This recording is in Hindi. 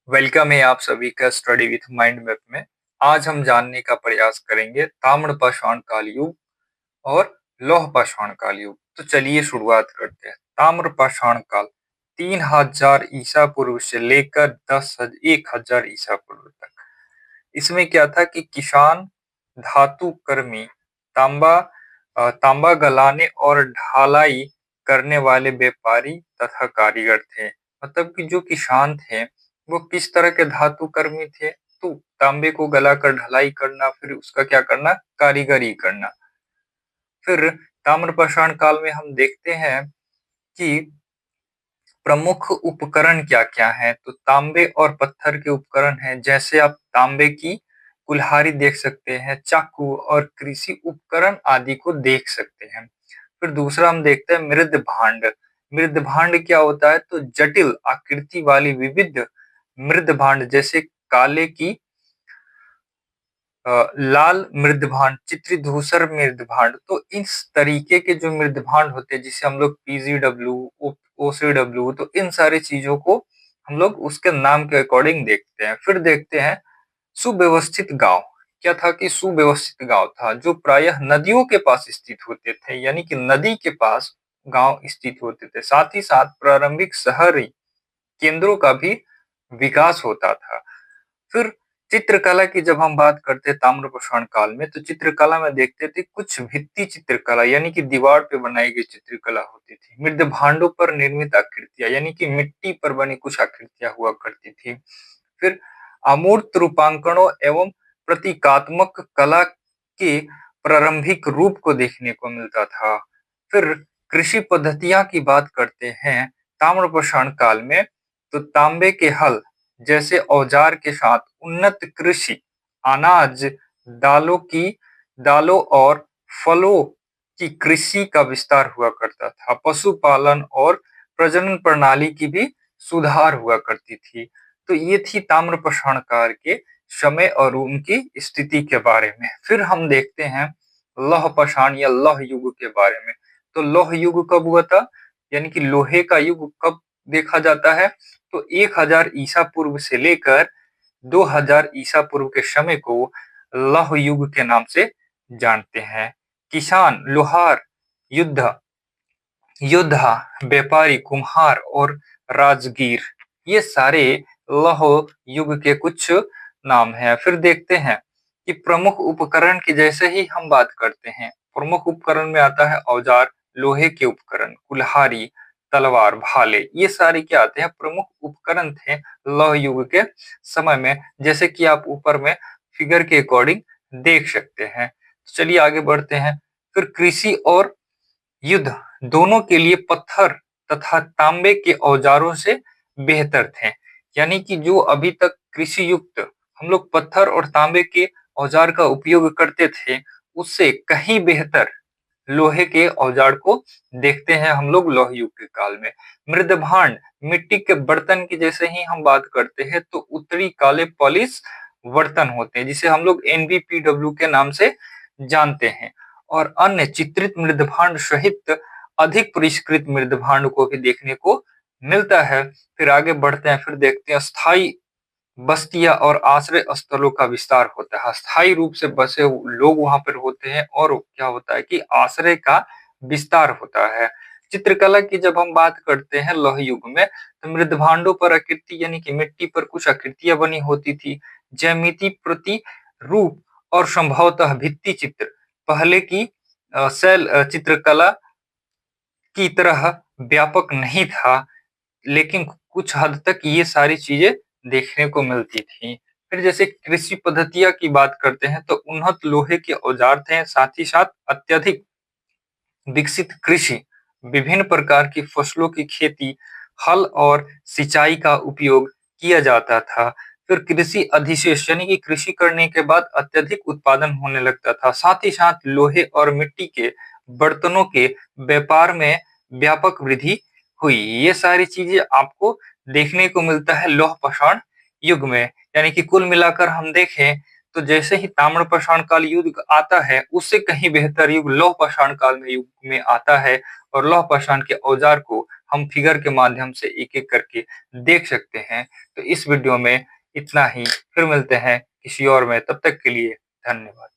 वेलकम है आप सभी का स्टडी विथ माइंड मैप में। आज हम जानने का प्रयास करेंगे ताम्र पाषाण काल युग और लौह पाषाण काल युग। तो चलिए शुरुआत करते हैं। ताम्र पाषाण काल 3000 ईसा पूर्व से लेकर 10,000 ईसा पूर्व तक। इसमें क्या था कि किसान, धातु कर्मी, तांबा तांबा गलाने और ढालाई करने वाले व्यापारी तथा कारीगर थे। मतलब कि जो किसान थे वो किस तरह के धातु कर्मी थे, तो तांबे को गलाकर ढलाई करना, फिर उसका क्या करना, कारीगरी करना। फिर ताम्रपाषाण काल में हम देखते हैं कि प्रमुख उपकरण क्या-क्या हैं। तो तांबे और पत्थर के उपकरण हैं, जैसे आप तांबे की कुल्हाड़ी देख सकते हैं, चाकू और कृषि उपकरण आदि को देख सकते हैं। फिर दूसरा हम देखते हैं मृद भांड। मृद भांड क्या होता है, तो जटिल आकृति वाली विविध मृद भांड, जैसे काले की लाल मृद भांड, चित्रित धूसर मृद भांड। तो इस तरीके के जो मृद भांड होते हैं, जिसे हम लोग पीजीडब्ल्यू, ओसीडब्ल्यू, तो इन सारी चीजों को हम लोग उसके नाम के अकॉर्डिंग देखते हैं। फिर देखते हैं सुव्यवस्थित गांव। क्या था कि सुव्यवस्थित गांव था जो प्रायः नदियों के पास स्थित होते थे, यानी कि नदी के पास गांव स्थित होते थे। साथ ही साथ प्रारंभिक शहरी केंद्रों का भी विकास होता था। फिर चित्रकला की जब हम बात करते हैं ताम्रपाषाण काल में, तो चित्रकला में देखते थे कुछ भित्ति चित्रकला, यानी कि दीवार पे बनाई गई चित्रकला होती थी। मृद भांडों पर निर्मित आकृतियां, यानी कि मिट्टी पर बनी कुछ आकृतियां हुआ करती थी। फिर अमूर्त रूपांकनों एवं प्रतीकात्मक कला के प्रारंभिक रूप को देखने को मिलता था। फिर कृषि पद्धतियां की बात करते हैं ताम्रपाषाण काल में, तो तांबे के हल जैसे औजार के साथ उन्नत कृषि, अनाज, दालों और फलों की कृषि का विस्तार हुआ करता था। पशुपालन और प्रजनन प्रणाली की भी सुधार हुआ करती थी। तो ये थी ताम्रपाषाण काल के समय और उनकी स्थिति के बारे में। फिर हम देखते हैं लौह पाषाण या लौह युग के बारे में। तो लौह युग कब हुआ था, यानी कि लोहे का युग कब देखा जाता है, तो 1000 ईसा पूर्व से लेकर 2000 ईसा पूर्व के समय को लौह युग के नाम से जानते हैं। किसान, लोहार, युद्ध योद्धा, व्यापारी, कुम्हार और राजगीर, ये सारे लौह युग के कुछ नाम हैं। फिर देखते हैं कि प्रमुख उपकरण की जैसे ही हम बात करते हैं, प्रमुख उपकरण में आता है औजार, लोहे के उपकरण, कुल्हाड़ी, तलवार, भाले, ये सारे क्या आते हैं, प्रमुख उपकरण थे लौह युग के समय में, जैसे कि आप ऊपर में फिगर के अकॉर्डिंग देख सकते हैं। तो चलिए आगे बढ़ते हैं। फिर कृषि और युद्ध दोनों के लिए पत्थर तथा तांबे के औजारों से बेहतर थे। यानी कि जो अभी तक कृषि युक्त हम लोग पत्थर और तांबे के औजार का उपयोग करते थे, उससे कहीं बेहतर लोहे के औजार को देखते हैं हम लोग लौह युग के काल में। मृद भांड, मिट्टी के बर्तन की जैसे ही हम बात करते हैं, तो उत्तरी काले पॉलिश बर्तन होते हैं, जिसे हम लोग एनबीपीडब्ल्यू के नाम से जानते हैं। और अन्य चित्रित मृद भांड सहित अधिक परिष्कृत मृद भांड को भी देखने को मिलता है। फिर आगे बढ़ते हैं, फिर देखते हैं स्थायी बस्तियां और आश्रय स्थलों का विस्तार होता है। स्थायी रूप से बसे लोग वहां पर होते हैं, और क्या होता है कि आश्रय का विस्तार होता है। चित्रकला की जब हम बात करते हैं लौह युग में, तो मृद भांडों पर आकृति, यानी कि मिट्टी पर कुछ आकृतियां बनी होती थी। ज्यामिति प्रति रूप और संभवतः भित्ति चित्र पहले की शैल चित्रकला की तरह व्यापक नहीं था, लेकिन कुछ हद तक ये सारी चीजें देखने को मिलती थी। फिर जैसे कृषि पद्धतियां की बात करते हैं, तो उन्नत लोहे के औजार थे, साथ ही साथ अत्यधिक विकसित कृषि, विभिन्न प्रकार की फसलों की खेती, हल और सिंचाई का उपयोग किया जाता था। फिर कृषि अधिशेष, यानी कि कृषि करने के बाद अत्यधिक उत्पादन होने लगता था। साथ ही साथ लोहे और मिट्टी के बर्तनों के व्यापार में व्यापक वृद्धि हुई। ये सारी चीजें आपको देखने को मिलता है लौह पाषाण युग में। यानी कि कुल मिलाकर हम देखें, तो जैसे ही ताम्रपाषाण काल युग आता है, उससे कहीं बेहतर युग लौह पाषाण काल में युग में आता है। और लौह पाषाण के औजार को हम फिगर के माध्यम से एक-एक करके देख सकते हैं। तो इस वीडियो में इतना ही, फिर मिलते हैं किसी और में, तब तक के लिए धन्यवाद।